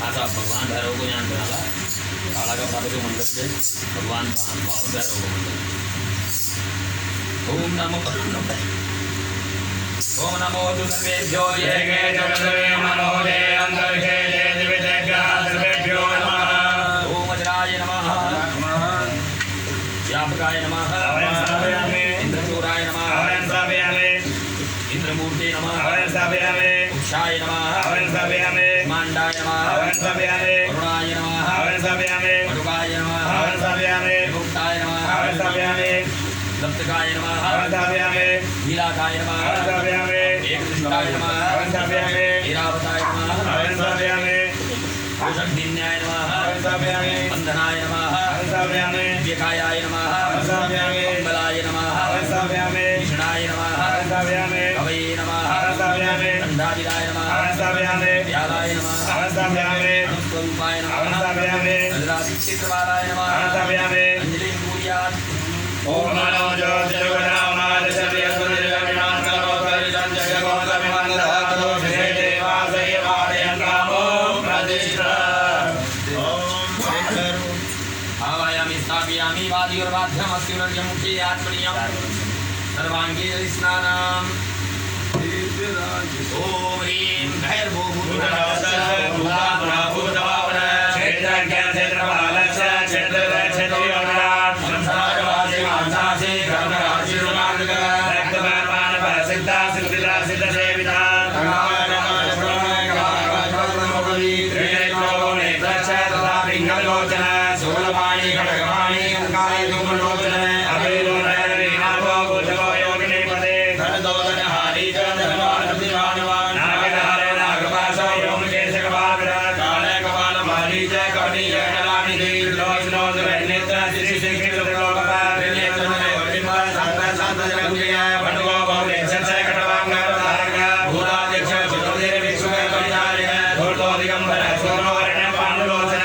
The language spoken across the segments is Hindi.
ऐसा भगवान भैरव को यहाँ बनाला काला का प्राप्त मंडल से भगवान भैरव को मंडल। ओम नमो सर्वेभ्यो ये के जगद्वे नमो ये अंतरिक्षे ये दिव्येभ्यः सर्वेभ्यो नमः। ओम वज्राय नमः व्यापकाय नमः इंद्रचूराय नमः इंद्रमूर्ते नमः उक्षाय नमः मांडाय नमः वरुणाय नमः वरुगाय नमः गुप्ताय नमः सप्तकाय नमः नीलाकाय नमः एकदृष्टाय नमः ऐरावताय नमः औषधिन्याय नमः बंधनाय नमः व्यकायाय नमः मंगलाय नमः कृष्णाय नमः कवये नमः दंडादिदाय नमः व्यालाय नमः अनुस्वरूपाय नमः अजरादिक्षेत्रवालाय नमः अंजलि कुर्यात्। ओम नमो ज्योतिर्गणानाय सर्वसुरजगन्नाथकरोतरिजंजगोतमिमन्दधातो श्री देवासय वादयन्तामो प्रतिष्ठा। आवायामि स्थापयामि वादियोर्वाध्यमस्युर्यमुखे आत्मनीयं सर्वाङ्गे स्नानम्। ओम ह्रीं भैरवो भूतनाथस्य भूतात्मभूतभावन क्षेत्रज्ञ क्षेत्रपालस्य क्षेत्रक्षेत्रियोगराट् संसारवासी मांसासी कर्मराशिर्मार्ग रक्तपान परसिद्धा सिद्धिदा सिद्धसेविता पिंगलोचन शूलपाणि खड्गपाणि अंकाय धूमलोचन अभेदो नयनवीनाथो भुजगो योगिनी पदे धनदोदनहारी च धनवानवान नागधारे नागपाशो व्योमकेशकपालविरा काले कपालमारी च कवनीय कलानि दीर्घलोचनोद वैनेत्र श्रीश्रीकृतलोकपाल त्रिनेत्रमे वटिमा शान्तजगुजय भटुगो बहुलेक्षस्य कटवाङ्गवतारक भूताध्यक्ष सुतोदेव विश्वः परिचारिक धूर्तो दिगम्बर सोनोवर्ण्य पाण्डुलोचन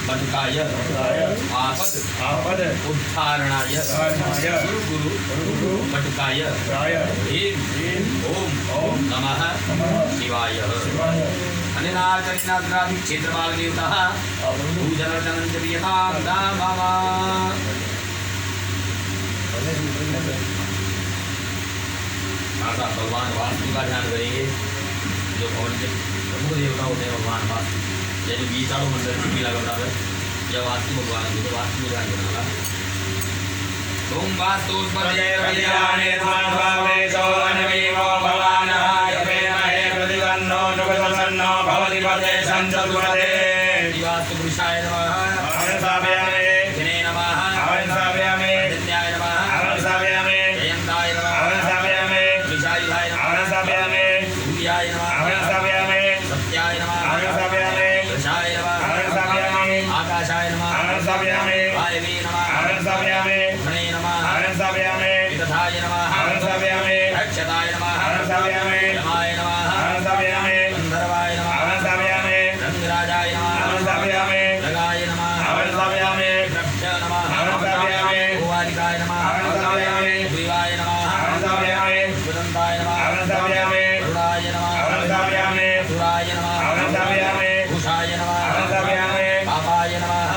पटकाय आपद उद्धारणाय गुरु पटकाय ह्रीं ओम नमः शिवाय। अनिनाचरिनाद्रादि क्षेत्रपालदेवतः पूजनर्चनं च क्रियतां दामः। भगवान वास्तु का ध्यान करेंगे। जो भवन के प्रमुख देवता होते हैं भगवान वास्तु, जैसे 20 मंदिर मिला करता है जब वास्तु भगवान को वास्तु ध्यान करना। ओम वास्तु स्मरणे स्वामेशो अनवीमो भवानाय प्रेमहे प्रतिवन्नो जुगसन्नो भवति पदे संचतुपदे वास्तु पुरुषाय नमः। स्थापयामि दिने नमः स्थापयामि दिन्याय नमः स्थापयामि जयन्ताय नमः स्थापयामि विशालाय नमः स्थापयामि सूर्याय नमः स्थापयामि सत्याय नमः स्थापयामि प्रशाय नमः स्थापयामि आकाशाय नमः स्थापयामि वायवे नमः स्थापयामि गणे नमः स्थापयामि विदधाय नमः स्थापयामि अक्षताय नमः स्थापयामि यमाय नमः स्थापयामि गन्धर्वाय नमः स्थापयामि रंगराजाय नमः स्थापयामि लगाय नमः स्थापयामि द्रव्य नमः स्थापयामि भुवालिकाय नमः स्थापयामि देवाय नमः स्थापयामि सुदन्ताय नमः स्थापयामि रुणाय नमः स्थापयामि सुराय नमः स्थापयामि भूषाय नमः स्थापयामि पापाय नमः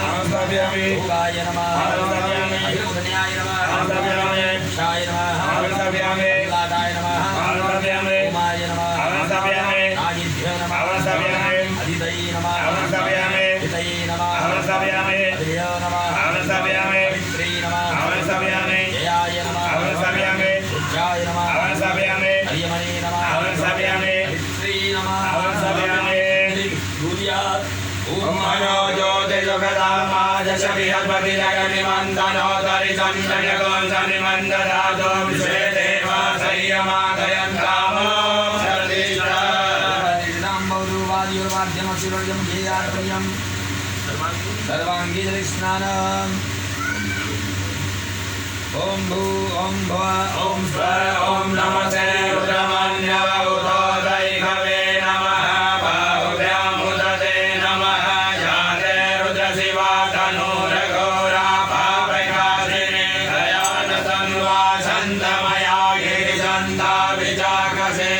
भोगाय नमः अभिमुखन्याय नमः क्षाय नमः लादाय नमः उमाय नमः नागिभ्यो नमः अदितये नमः हितये नमः अभियो नमः अभित्रे नमः जयाय नमः उज्जाय नमः हरियमणे नमः अभित्रे नमः ओम मनोजो तेजोगदामाज शविहस्पति जगनिमंदनो तरिचंदयगोंसनिमंददातो विश्वे देवा संयमादयन्तामो सर्वेश्वरं बौद्धवादियोर्वाद्यमशिरोजं गेयार्पण्यं सर्वाङ्गीजलिस्नानम् ओम भू ओम भव ओम स्व ओम नमस्ते रुद्रमन्यव उदोदैकवे नमः बाहुभ्याम् उदते नमः जाते रुद्रशिवा तनूरघोरा पाप्रकाशिनी दयानतन्वा छन्दमया गिरिछन्दाभिचाकसे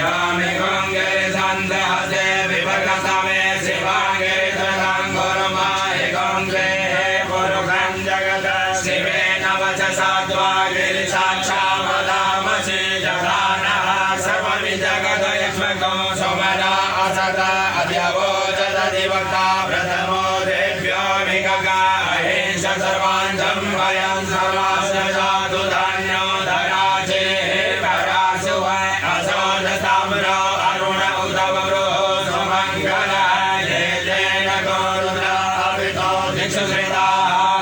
यामि गुङ्गिरिछन्दहसे विभगसमे शिवाङ्गिरिधरङ्गुर्माहि गुङ्गे पुरुषं जगत शिवे सात्वा गिरिसाक्षामदामसि जघानः सर्वमि जगदयक्ष्मको सोमना असत अद्यवोचदधिवक्ता प्रथमो देव्यो विगगा अहिंस सर्वाञ्चं भयं सर्वास्य जातु धान्यो धराचे परासु वै असोदताम्रो अरुण उदवरो सुमङ्गलः ये जेन गोरुद्र अभितो दिक्षुश्रिता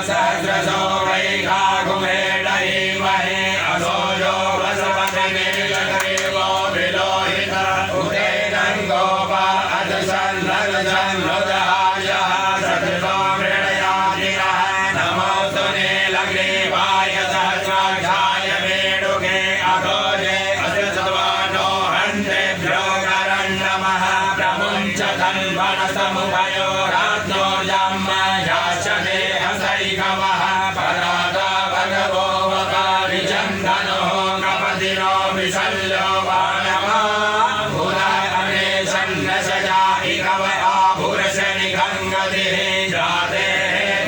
सहस्रशो वैघा कुमेडीमहे असोजो वसवतिनीलग्रीवो विलोहित उदेनं गोप अजसन्धर्जन्मृदहायः सदृशो मृडयातिरः नमोऽस्तु नीलग्रीवाय सहस्राक्षाय वेणुके अघोजे अजसत्वानो हन्तेभ्यो करन्नमः प्रमुञ्च धन्वनसमुभयो रात्नोर्जम् याचते हसैकवः परादा भगवो वकारिचन्दनो कपतिनो विशल्यो वानवा भूलाने सन्नशजा इकव आभुरश निगङ्गतिः जाते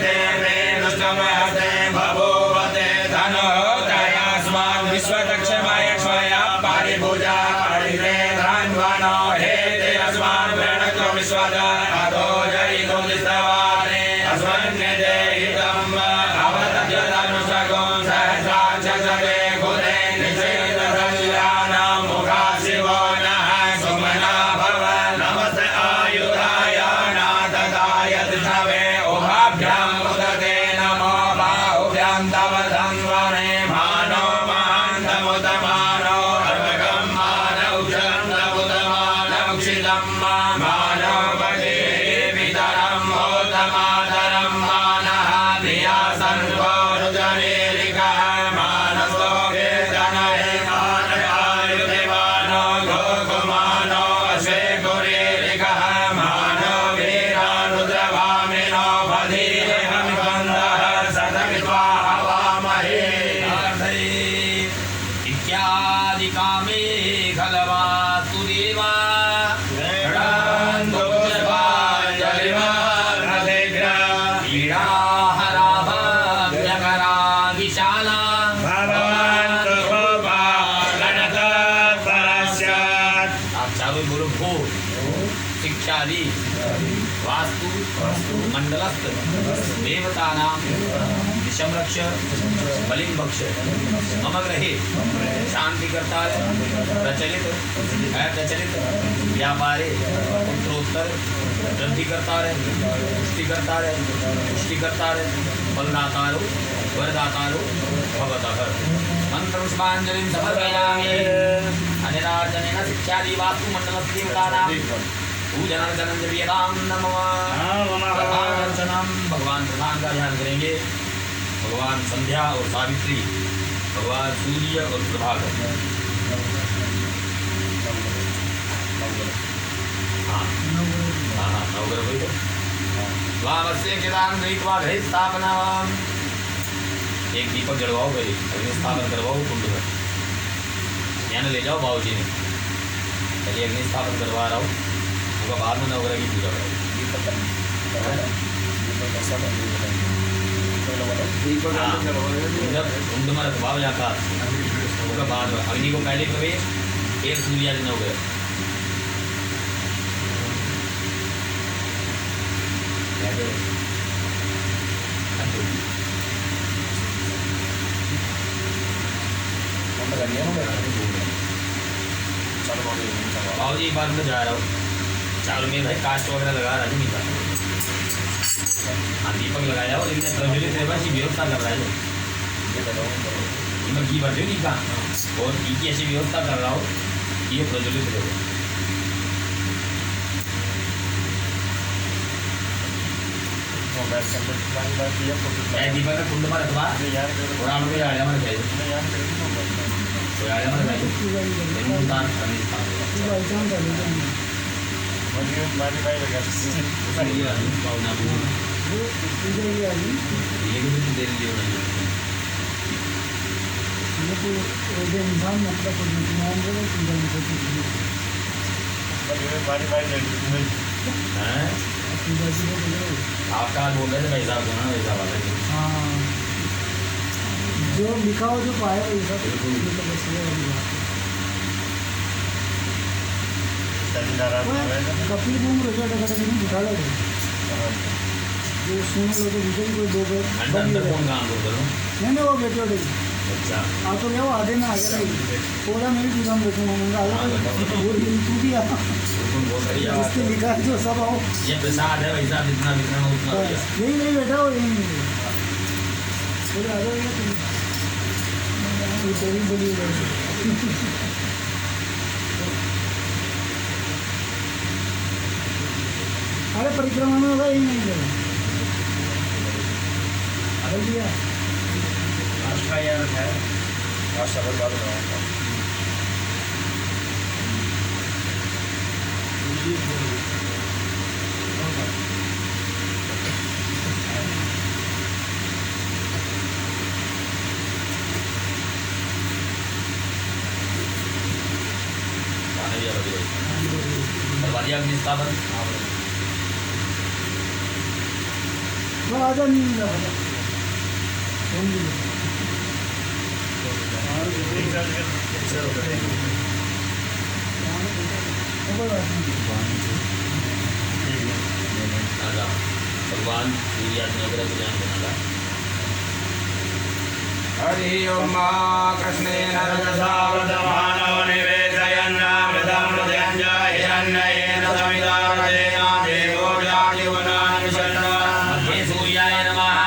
देवे दुष्टमहते बभूवते धनो दयास्मान् विश्वदक्षमाय क्षमया परिभुजा परिते धन्वनो हेते अस्मान् प्रणक्तो विश्वद अधो जयितो दिस्तवाने अस्मन्यते हितम् अवतद्यदनुषगो सहस्राक्षसते कुले निषेधसल्यानां मुखा शिवो नः सुमना भव नमस्त आयुधाय नाथदाय धृषवे उभाभ्याम् उदते नमो बाहुभ्यां तव धन्वने मानो महान्तमुतमानो अर्वगं मानौषधमुतमानमुक्षितं मानो भजे वितरं मोदमातरं मानः प्रिया सर्वो रुजनेरिकः मानसो कीर्तनहे मानयायुधे मानो गोकुमानो अश्वे कुरेरिकः मानो वीरानुद्रभामिनो भधीरेहमिबन्धः सतमित्वा हवामहे इत्यादि कामे खलवास्तु देवा शिक्षादि वास्तु मंडलस्थ देवतानां दिशमरक्ष बलिंभक्ष मम गृहे शांतिकर्तार प्रचलित अप्रचलित व्यापारे उत्तरोत्तर वृद्धिकर्तार पुष्टिकर्तार बलदातारो वरदातारो भवतः मंत्रपुष्पाञ्जलिं समर्पयामि। अनिराजनेन शिक्षादि वास्तु मंडलस्थ देवतानां पूजनार्चनं क्रियतां नमः। प्रधानार्चनम भगवान प्रधान का ध्यान करेंगे। भगवान संध्या और सावित्री, भगवान सूर्य और प्रभाकर। हाँ नवग्रह हुई तो वामस्य किदान गृहीत्वा घृत स्थापना। एक दीपक जलवाओ भाई, अग्नि स्थापन करवाओ कुंड में। यहाँ ले जाओ बाबूजी ने, चलिए अग्नि स्थापन करवा रहा हूँ। बाद में नवग्रह की पूजा करो। कुंडमरत भाव जाता उसका बाद अग्नि को पहले प्रवेश एक सूर्य दिन हो गए बाबू जी एक बार मैं जा रहा हूँ चालू में भाई कास्ट वगैरह लगा रहा है नहीं था हाँ दीपक लगाया और इनने प्रज्वलित है बस ये व्यवस्था कर रहा है इनमें घी भरते हो नहीं कहा और घी की ऐसी व्यवस्था कर रहा हो कि ये प्रज्वलित है दीपक का कुंड पर अथवा और आप लोग आया हमारे चाहिए तो आया हमारे चाहिए मुल्तान आपका बोल रहे थे पैसा को ना वैसा वाला हाँ जो लिखा हो जो पाया वैसा कपिल घूम रहे दिखा लगे जो सुन लो तो विजय कोई दो अंदर कौन काम करो नहीं वो बैठे बैठे अच्छा हाँ तो क्या वो आधे में आ गया थोड़ा मैं भी काम देखूँगा वो तू भी आ जिसके लिखा है जो सब आओ ये प्रसाद है वैसा जितना वितरण हो उतना यही नहीं बैठा हो यही नहीं थोड़ा आ जाएगा तुम तेरी बोली अरे परिक्रमा में होगा यही नहीं है अरे भैया स्थापन आजा नहीं मिला भगवान हरि ओम कृष्णेन रजसावृतमानो निवेदयन्नामृतं हिरण्येन समिदारतेन देवो जातिवनानिषण्णे सूर्याय नमः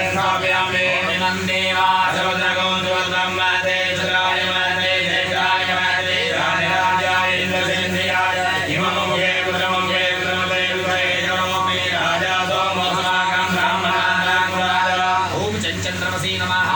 स्थापयामि नन्देवा सर्वद्रगो सर्वद्रं मते चक्राय मते जयकाय मते राजाय इन्द्रसेन्द्रियाय इमं मुखे पुत्रमुखे पुत्रमते उदये जरोमि राजा सोमोऽस्माकं ब्राह्मणानां राजा ओम चन्द्रमसि नमः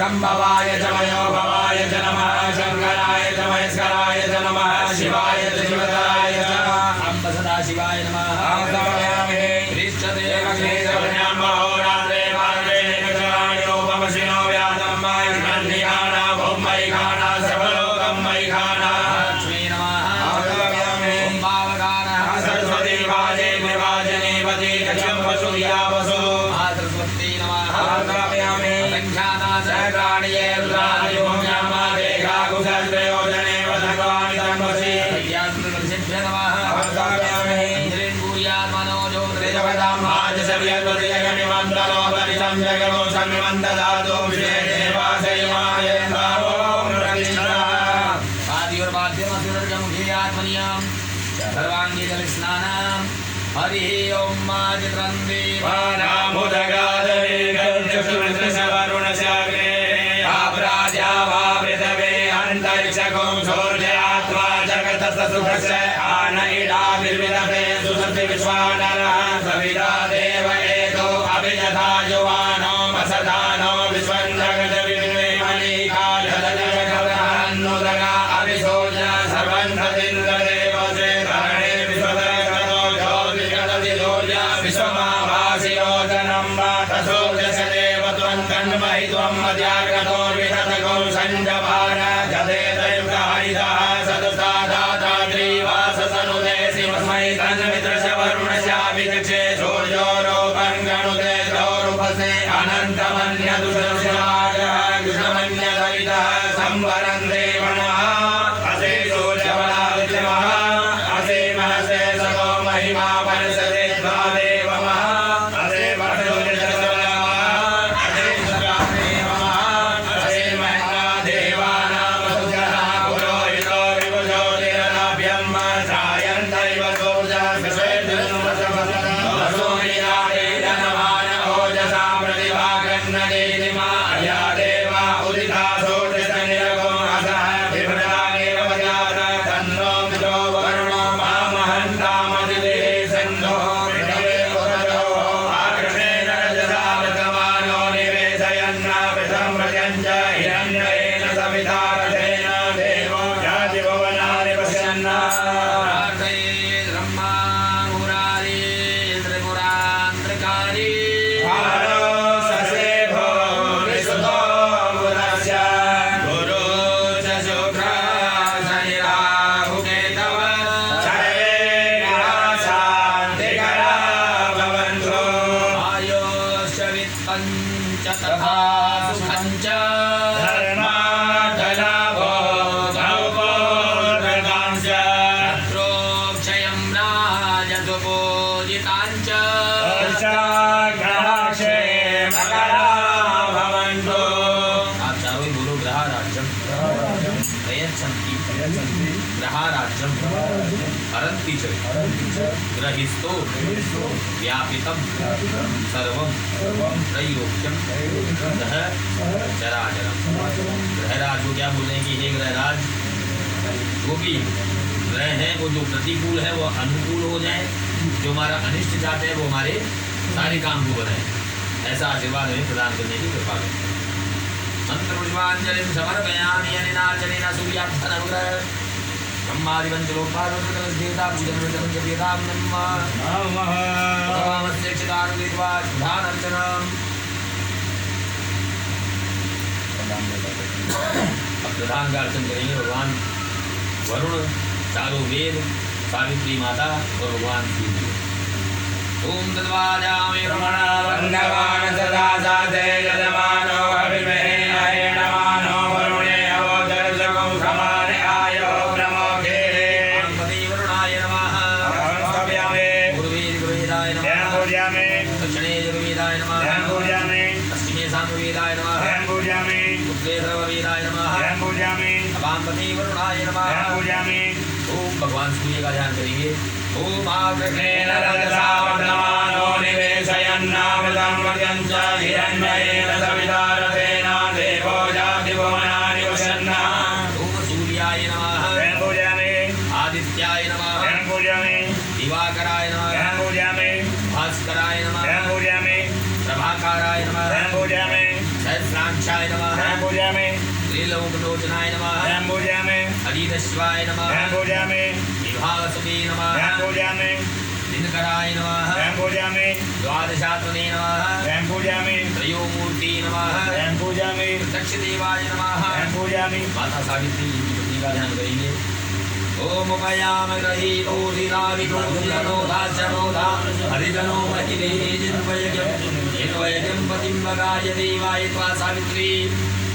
संभवाय च मयो भवाय च नमः शंकराय च महेश्वराय च नमः शिवाय च शिवतराय च अम्ब सदा शिवाय नमः आगमयामि हृष्टदेव क्षेत्रज्ञान महोरात्रे मार्गे नक्षत्राणि उपमसिनो व्यातं माय कन्याना भौमैकाना रुद्राणि ये रुद्राणि भूम्यामा देखा कुशलप्रयोजने वधकानि तन्वसि विद्यासुरसिद्धे नमः इंद्रेण कुर्यात् मनोजो जगदां माजसव्यद्वदयगनिमन्दलो परितं जगनो सन्निमन्ददातो विषये देवासयमायेन्द्रावो प्रतिष्ठा पाद्योर्पाद्यमसुरर्गमुखे आत्मनियं सर्वाङ्गी जलस्नानं हरिः ॐ माजित्रं देवानामुदगादवे गच्छुमित्रशवरुणशाग्रे आप्राज्या वा पृथवे अन्तरिक्षगं सूर्यात्मा जगतस्तसुखस्य आन इडाभिर्विदते सुसति विश्वानरः सविता देव एतो अभियथा युवानो वसदानो विश्वं जगद्विश्वे मणिकालजगदन्नुदगा अभिसोजा सर्वं तदिन्द्रदेवसे धरणे विश्वदगतो ज्योतिर्गदति सूर्या विश्वमाभासियोजनं वा तसोजस्य देव त्वं तन्महित्वं मद्यागतो विदतगो सञ्जभार जदेतयुगहरितः सदसादाताद्रीवाससनुदेशि वस्मै तन्मित्रशवरुणशाभिदक्षे सूर्योरोपं गणुते दौरुपसे अनन्तमन्यदुषशिवागः कृष्णमन्यसवितः संवरं देवनः असे सूर्यवलादित्यमः असे महसे सतो महिमा परिषदे द्वादेवमः असे भटोजसवलमः असे सदादेवमः असे महिमा देवानामसुजः पुरोहितो विभुजोतिरलाभ्यं ध्यायन्तैव सूर्या विश्वेद्विष्णुमसवससूर्यादेजनमान ओजसा प्रतिभागन्नदेतिमा या देवा उदिता सूर्यसनिरगो असः विभ्रागेव वजात तन्नो मित्रो वरुणो मामहन्तामदिदेः सन्धो पृथिवे पुरजो आकृष्णेन रजसा वृतमानो निवेशयन्नापृथं व्रजञ्च हिरण्येन सविता रथेन देवो याति भुवनानि पश्यन्ना ग्रहाराज्यम हरन्ति च ग्रहिस्तो व्यापितं सर्वं त्रैलोक्यं सह चराचरं। ग्रहराज को क्या बोलते हैं कि हे ग्रहराज, वो भी ग्रह हैं वो जो प्रतिकूल है वो अनुकूल हो जाए, जो हमारा अनिष्ट चाहते हैं वो हमारे सारे काम को बनाए, ऐसा आशीर्वाद हमें प्रदान करने की कृपा करें। मंत्रपुष्पांजलिं समर्पयामि अनिनार्चनेन सूर्यार्थनवग्रह ब्रह्मादिपञ्चलोकपालदेवता पूजनमेतां नमः नमस्तेक्षितानुदेवा ध्यानार्चनम्। अब प्रधान का अर्चन करेंगे भगवान वरुण, चारों वेद, सावित्री माता और भगवान शिव। ओम तद्वाजामि ब्रह्मणा वन्दवान सदा साधे यजमानो अभिमहे अहेणमानो वरुणे अवोचरजगं समाने आयो ब्रह्मोखे गणपति वरुणाय नमः। नमस्कार्यामि गुरुवे गुरुवेदाय नमः। पूजयामि दक्षिणे गुरुवेदाय नमः। पूजयामि पश्चिमे सामवेदाय नमः। पूजयामि उत्तरे सर्ववेदाय नमः। पूजयामि वामपति वरुणाय नमः। पूजयामि। ओम भगवान सूर्य का ध्यान करेंगे। ओम आकृष्णेन रजसा वर्धमानो निवेशयन्नामृतं व्रजञ्च हिरण्येन सविता रथेन देवो याति भुवनानि पश्यन्नः। ओम सूर्याय नमः। पूजयामि। आदित्याय नमः। पूजयामि। दिवाकराय नमः। पूजयामि। भास्कराय नमः। पूजयामि। प्रभाकाराय नमः। पूजयामि। सहस्राक्षाय नमः। पूजयामि। त्रिलोकलोचनाय नमः। पूजयामि। अदितश्वाय नमः। पूजयामि। विभावसुते नमः। पूजयामि। दिनकराय नमः। पूजयामि। द्वादशात्मने नमः। पूजयामि। त्रयोमूर्ति नमः। पूजयामि। प्रत्यक्षदेवाय नमः। पूजयामि। माता सावित्री की पत्नी का ध्यान करेंगे। ओम उपयाम ग्रहीतो धीरावितो धीरनोधाचनोधा हरिजनो महिदेः जिन्वयज्ञं पतिं वगाय देवाय त्वा सावित्री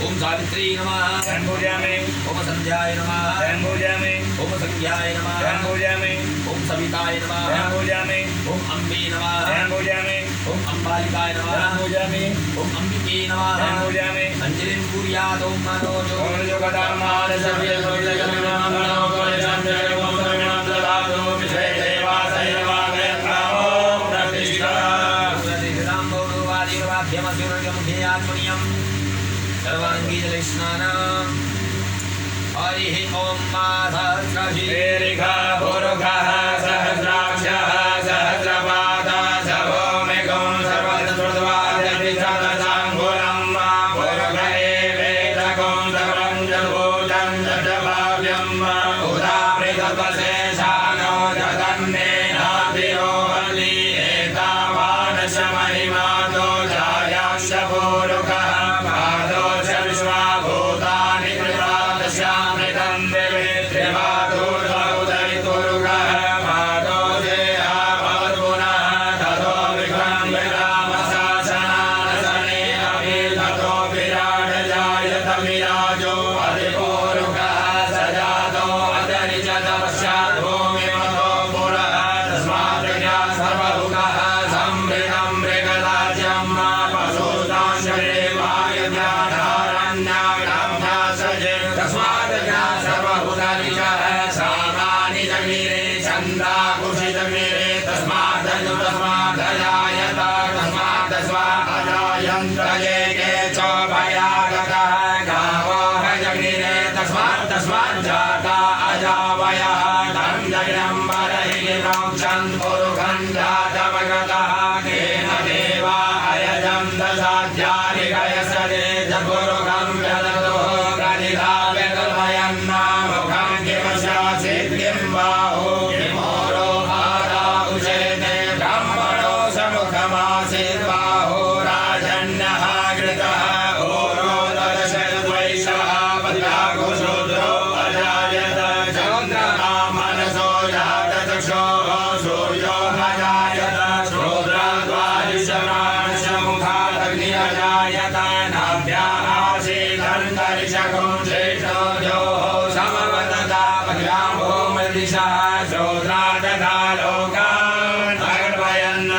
ओम सावित्री नमः ध्यान पूजयामि ओम संध्याय नमः ध्यान पूजयामि ओम संज्ञाय नमः ध्यान पूजयामि ओम सविताय नमः ध्यान पूजयामि ओम अम्बे नमः ध्यान पूजयामि ओम अम्बालिकाय ध्यान नमः पूजयामि ओम अंबिके नमः ध्यान पूजयामि अंजलिं कुर्यात् ओम मनोजो ओम योगधर्मान् सर्वे सर्वजगन्नाथं गोविन्दं सर्वं ददातु विश्वे देवासैर्वागयन्तामो प्रतिष्ठा प्रतिष्ठां भौरवादिर्वाभ्यमसुरगमुखेयात्मनियं सर्वाङ्गीजलस्नानं हरिः ओम माधवश्री एरिका पुरुषः सहस्राक्षः सहस्रपादः सभौमिकं सर्वतस्पृतवादिशतसाङ्गुलं पुरुष एवेदकं सकलं जभूतं दशभाव्यं उदापृतपशेषानो जगन्नेनातिरो बली एतावानश महिमातो जायांश पुरुषः पादोश विश्वाभूतानि कृतादशामृतं दिवे त्रिवादुर्बहुदरितुरुगः पादोजे आभवत्पुनः ततो विक्रमविरामशासनानसने अपि ततो विराट जायत विराजो अधिपुरुषः सजातो अदरिचतपश्चात् भूमिमतो पुरः तस्मात् सर्वभूतः संवृतं मृगराज्यं पशुस्तांशदेवाय ज्ञानारण्याग्राम्यासजे तस्मात् सर्वभूतानिशः सामानि जगीरे छन्दाकुशितमीरे तस्मादजायत तस्मादजायन्त ये के च भयागतः गावो जगीरे तस्माज्जाता अजावयः तं जगदम्बरहिरोक्षन् पुरुखण्डातमगतः केन देवा अयजं दशाध्यानि गयसदे जगुरुखं व्यदतो प्रतिधाव्यकल्पयन्नामुखं किमशासीत् किं बाहो किमोरो आदाउचेते ब्रह्मणो समुखमासीत् बाहो राजन्यः कृतः ओरो दर्शयद्वैषः पद्याकुशूद्रो अजायत चन्द्रमा मनसो जातचक्षोः सूर्यो अजायत श्रोत्राद्वायुषप्राणशमुखादग्नि अजायत नाभ्याः आसीदन्तरिक्षगुं श्रेष्ठोऽयोः समवतता पद्याम्भोमदिशः श्रोत्रादधा लोकान् अगर्वयन्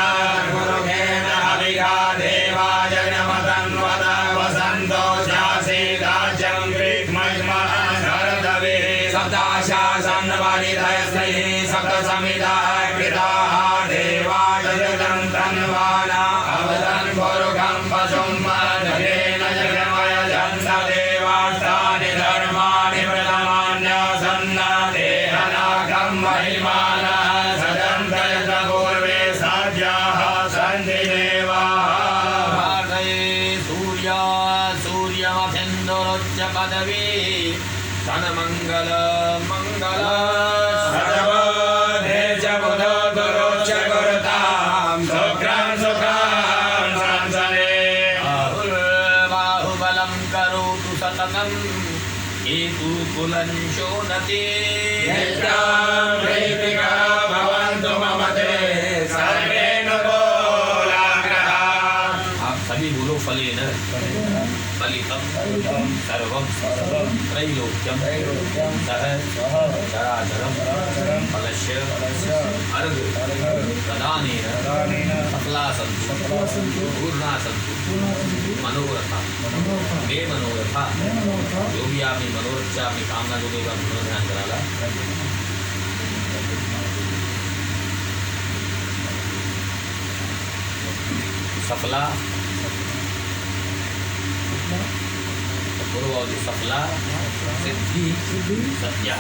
गुरुखेन हविषा देवाय नमतन्वत वसन्तो शासीदाज्यं ग्रीष्मैष्मः शरदभिः सप्ताशासनवरिधयस्त्रैः सप्तसमितः कृताः देवाय जगं तन्वाना अवदन् पुरुषं पशुं जगेन जगमयजन्त देवास्तानि धर्माणि प्रथमान्यासन्न देहनागं महिमानः सदन्त यत्र पूर्वे साध्याः सन्ति देवाः भारये सूर्या सूर्यमभेन्दुरुच्च पदवी तन्मङ्गल मङ्गल सर्वोधे च बुधो गुरुश्च गुरुतां शुक्रं सुखं संसदे बाहुबलं करोतु सततं हेतुकुलं शोनते नित्यां प्रीतिका भवन्तु मम ते सर्वे नुकूलाग्रहाः। आप सभी बोलो फलेन फलितं सर्वं त्रैलोक्यं सह चराचरं फलस्य अर्घ प्रदानेन सफला सन्तु पूर्णा सन्तु मनोरथा मे मनोरथा जो भी आपने मनोरथ आपकी कामना जो भी ध्यान कराला सफला पूर्ववती सफला सिद्धि सत्या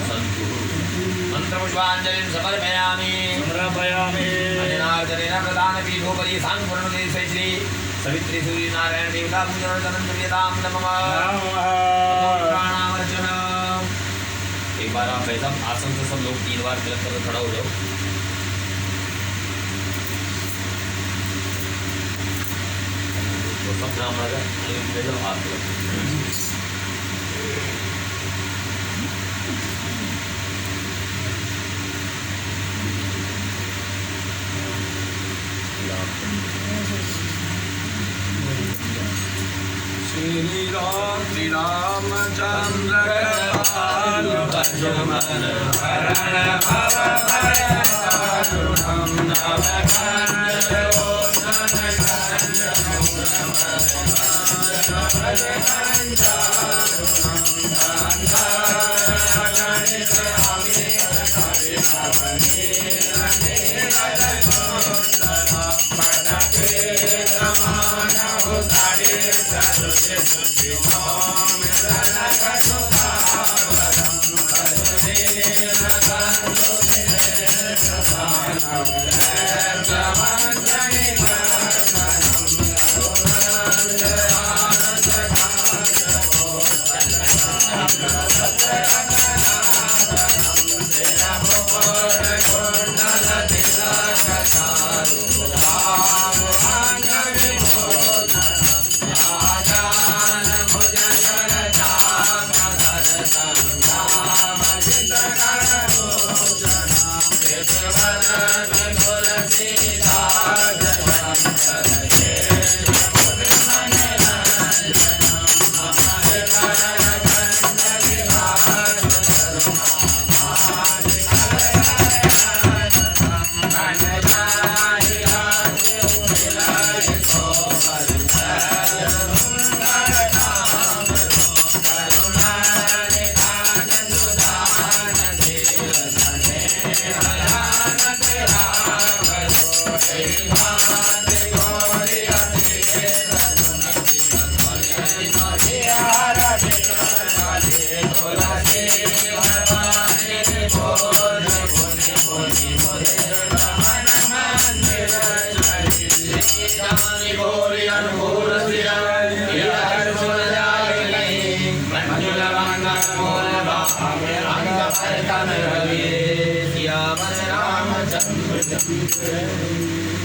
सन्तु मंत्रपुष्पाञ्जलिं समर्पयामि अंजनार्जनेन प्रदानपीठोपरि सांपूर्णदे श्री सवित्री सूर्यनारायण देवता पूजनतमन्त्रयतां नमः प्राणावर्चन। एक बार आप ऐसा आसन से सब लोग 3 बार तिलक करके खड़ा हो जाओ। तो सब ब्राह्मण का हाथ श्री राम रामचंद्र कृपालु भजो मन हरण भव भय दारुणं नवकंज लोचन कंज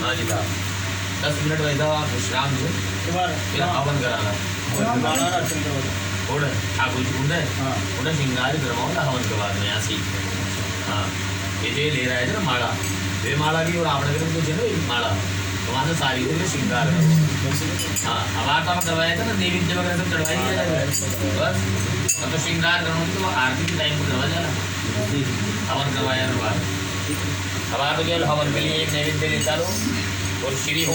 हाँ जी साहब 10 मिनट वैसा आप विश्राम दो फिर हवन कराना थोड़ा ठाकुर जी उन्हें श्रृंगार करवाओ ना हवन के बाद में यहाँ सीख हाँ ये जो ले रहा है ना माला वे माला की और आपने करें कुछ है ना माला तो वहाँ से सारी को श्रृंगार करो हाँ अब आप करवाया था ना नैवेद्य वगैरह सब चढ़वाई दिया जाएगा बस अब तो श्रृंगार करूँगी तो आरती के टाइम को करवा जाना हवन करवाया बाद अब आप केवल हवन के लिए एक नैवेद्य लेता रहो और श्री होम